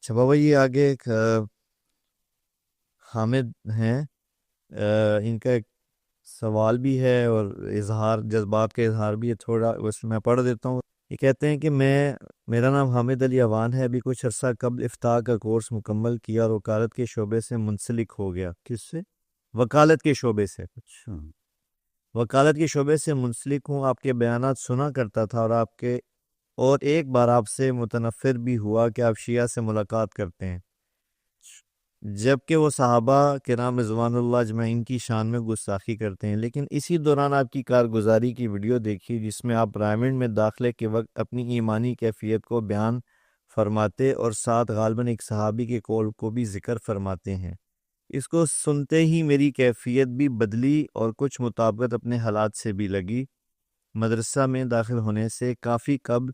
اچھا بابا، یہ آگے ایک حامد ہیں، ان کا ایک سوال بھی ہے اور اظہار جذبات کا اظہار بھی ہے تھوڑا، اس میں پڑھ دیتا ہوں۔ یہ کہتے ہیں کہ میرا نام حامد علی اوان ہے، ابھی کچھ عرصہ قبل افتاح کا کورس مکمل کیا اور وکالت کے شعبے سے منسلک ہو گیا۔ کس سے؟ وکالت کے شعبے سے۔ اچھا وکالت کے شعبے سے منسلک ہوں، آپ کے بیانات سنا کرتا تھا اور ایک بار آپ سے متنفر بھی ہوا کہ آپ شیعہ سے ملاقات کرتے ہیں، جبکہ وہ صحابہ کرام رضوان اللہ اجمعین کی شان میں گستاخی کرتے ہیں۔ لیکن اسی دوران آپ کی کارگزاری کی ویڈیو دیکھی جس میں آپ رائمنڈ میں داخلے کے وقت اپنی ایمانی کیفیت کو بیان فرماتے اور ساتھ غالباً ایک صحابی کے قول کو بھی ذکر فرماتے ہیں۔ اس کو سنتے ہی میری کیفیت بھی بدلی اور کچھ مطابقت اپنے حالات سے بھی لگی۔ مدرسہ میں داخل ہونے سے کافی قبل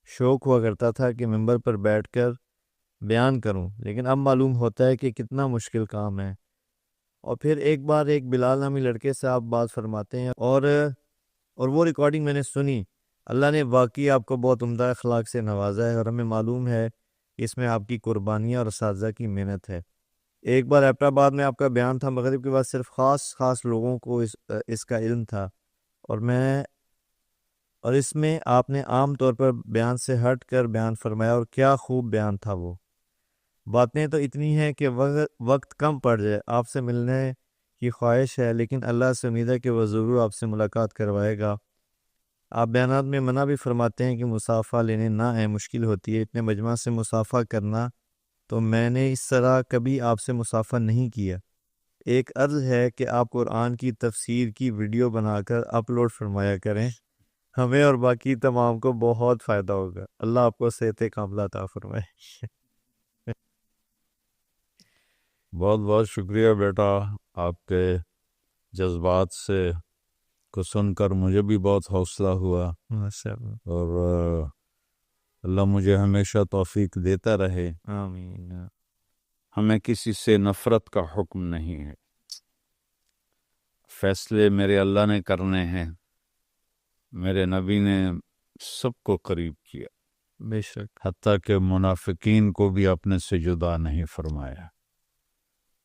شوق ہوا کرتا تھا کہ ممبر پر بیٹھ کر بیان کروں، لیکن اب معلوم ہوتا ہے کہ کتنا مشکل کام ہے۔ اور پھر ایک بار ایک بلال نامی لڑکے سے آپ بات فرماتے ہیں اور وہ ریکارڈنگ میں نے سنی۔ اللہ نے واقعی آپ کو بہت عمدہ اخلاق سے نوازا ہے اور ہمیں معلوم ہے اس میں آپ کی قربانیاں اور اساتذہ کی محنت ہے۔ ایک بار ایبٹ آباد میں آپ کا بیان تھا، مغرب کے بعد صرف خاص لوگوں کو اس کا علم تھا، اور اس میں آپ نے عام طور پر بیان سے ہٹ کر بیان فرمایا، اور کیا خوب بیان تھا وہ۔ باتیں تو اتنی ہیں کہ وقت کم پڑ جائے۔ آپ سے ملنے کی خواہش ہے، لیکن اللہ سے امید ہے کہ وہ ضرور آپ سے ملاقات کروائے گا۔ آپ بیانات میں منع بھی فرماتے ہیں کہ مسافہ لینے نہ آئیں، مشکل ہوتی ہے اتنے مجمع سے مسافہ کرنا، تو میں نے اس طرح کبھی آپ سے مسافہ نہیں کیا۔ ایک عرض ہے کہ آپ قرآن کی تفسیر کی ویڈیو بنا کر اپلوڈ فرمایا کریں، ہمیں اور باقی تمام کو بہت فائدہ ہوگا۔ اللہ آپ کو صحت کاملہ عطا فرمائے۔ بہت بہت شکریہ بیٹا، آپ کے جذبات سے کو سن کر مجھے بھی بہت حوصلہ ہوا، ماشاء اللہ، اور اللہ مجھے ہمیشہ توفیق دیتا رہے۔ آمین۔ ہمیں کسی سے نفرت کا حکم نہیں ہے، فیصلے میرے اللہ نے کرنے ہیں، میرے نبی نے سب کو قریب کیا، بے شک۔ حتیٰ کہ منافقین کو بھی اپنے سے جدا نہیں فرمایا۔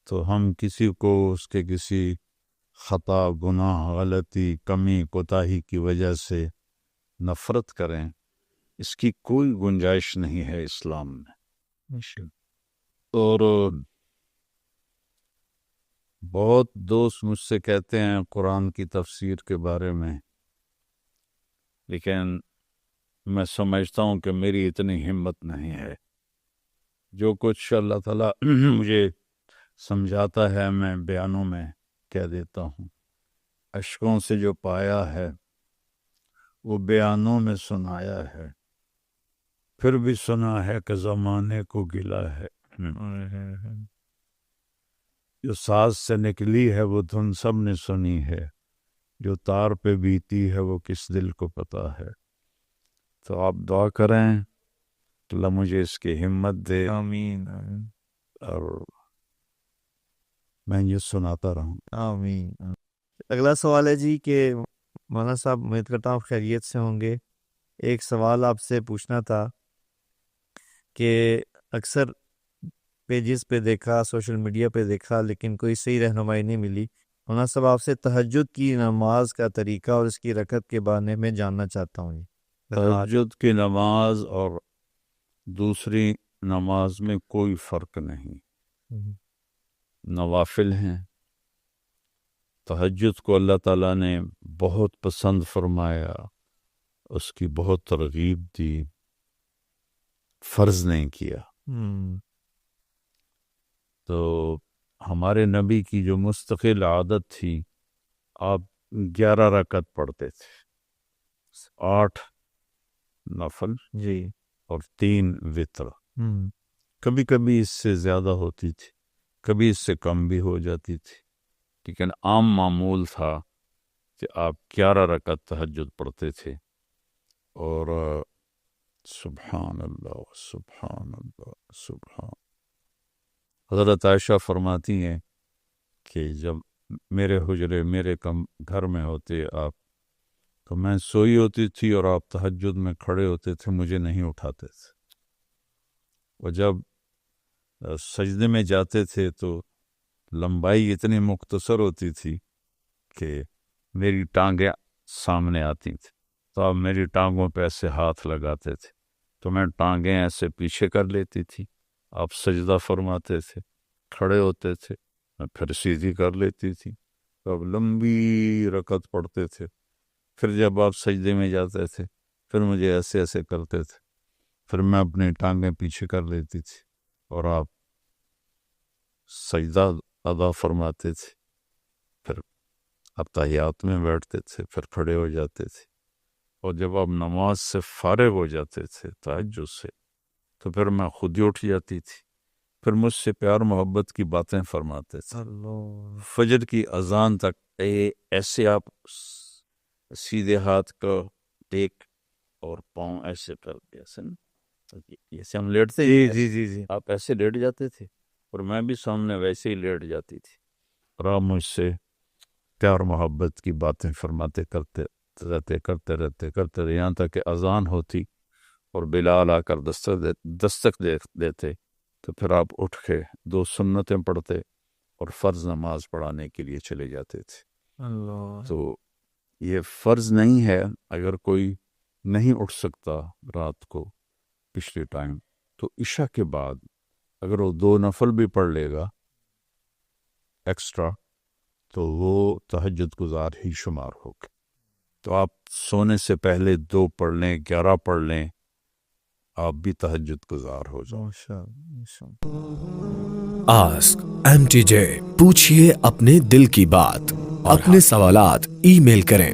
تو ہم کسی کو اس کے کسی خطا، گناہ، غلطی، کمی، کوتاہی کی وجہ سے نفرت کریں، اس کی کوئی گنجائش نہیں ہے اسلام میں۔ بے شک۔ اور بہت دوست مجھ سے کہتے ہیں قرآن کی تفسیر کے بارے میں، لیکن میں سمجھتا ہوں کہ میری اتنی ہمت نہیں ہے۔ جو کچھ اللہ تعالیٰ مجھے سمجھاتا ہے میں بیانوں میں کہہ دیتا ہوں، اشکوں سے جو پایا ہے وہ بیانوں میں سنایا ہے، پھر بھی سنا ہے کہ زمانے کو گلا ہے۔ جو ساز سے نکلی ہے وہ دھن سب نے سنی ہے، جو تار پہ بیتی ہے وہ کس دل کو پتا ہے۔ تو آپ دعا کریں کہ اللہ مجھے اس کی ہمت دے، آمین۔ اور میں یہ سناتا رہوں۔ آمین۔ اگلا سوال ہے جی کہ مولانا صاحب، امید کرتا ہوں خیریت سے ہوں گے۔ ایک سوال آپ سے پوچھنا تھا کہ اکثر پیجز پہ دیکھا، سوشل میڈیا پہ دیکھا، لیکن کوئی صحیح رہنمائی نہیں ملی۔ مولانا صاحب، آپ سے تہجد کی نماز کا طریقہ اور اس کی رکعت کے بارے میں جاننا چاہتا ہوں۔ تہجد کی نماز اور دوسری نماز میں کوئی فرق نہیں، نوافل ہیں۔ تہجد کو اللہ تعالیٰ نے بہت پسند فرمایا، اس کی بہت ترغیب دی، فرض نہیں کیا۔ تو ہمارے نبی کی جو مستقل عادت تھی، آپ 11 رکعت پڑھتے تھے، 8 نفل جی، اور 3 وتر۔ کبھی کبھی اس سے زیادہ ہوتی تھی، کبھی اس سے کم بھی ہو جاتی تھی، لیکن عام معمول تھا کہ آپ 11 رکعت تہجد پڑھتے تھے۔ اور سبحان اللہ سبحان اللہ سبحان۔ حضرت عائشہ فرماتی ہیں کہ جب میرے حجرے میرے گھر میں ہوتے آپ، تو میں سوئی ہوتی تھی اور آپ تہجد میں کھڑے ہوتے تھے، مجھے نہیں اٹھاتے تھے، اور جب سجدے میں جاتے تھے تو لمبائی اتنی مختصر ہوتی تھی کہ میری ٹانگیں سامنے آتی تھیں، تو آپ میری ٹانگوں پہ ایسے ہاتھ لگاتے تھے تو میں ٹانگیں ایسے پیچھے کر لیتی تھی، آپ سجدہ فرماتے تھے، کھڑے ہوتے تھے، میں پھر سیدھی کر لیتی تھی، تو اب لمبی رکعت پڑھتے تھے، پھر جب آپ سجدے میں جاتے تھے پھر مجھے ایسے ایسے کرتے تھے، پھر میں اپنی ٹانگیں پیچھے کر لیتی تھی اور آپ سجدہ ادا فرماتے تھے، پھر آپ تحیات میں بیٹھتے تھے، پھر کھڑے ہو جاتے تھے، اور جب آپ نماز سے فارغ ہو جاتے تھے تہجد سے تو پھر میں خود ہی اٹھ جاتی تھی، پھر مجھ سے پیار محبت کی باتیں فرماتے تھے، فجر کی اذان تک ایسے آپ سیدھے ہاتھ کا ٹیک اور پاؤں ایسے کر کے ایسے ہم لیٹتے ہیں، جی جی جی، آپ ایسے لیٹ جاتے تھے اور میں بھی سامنے ویسے ہی لیٹ جاتی تھی، اور آپ مجھ سے پیار محبت کی باتیں فرماتے کرتے رہتے یہاں تک کہ اذان ہوتی اور بلال آ کر دستک دیتے تو پھر آپ اٹھ کے 2 سنتیں پڑھتے اور فرض نماز پڑھانے کے لیے چلے جاتے تھے۔ تو یہ فرض نہیں ہے، اگر کوئی نہیں اٹھ سکتا رات کو پچھلے ٹائم تو عشاء کے بعد اگر وہ 2 نفل بھی پڑھ لے گا ایکسٹرا تو وہ تہجد گزار ہی شمار ہوگا۔ تو آپ سونے سے پہلے 2 پڑھ لیں، 11 پڑھ لیں، آپ بھی تہجد گزار ہو جاؤ۔ آسک MTJ، پوچھئے اپنے دل کی بات، اپنے سوالات ای میل کریں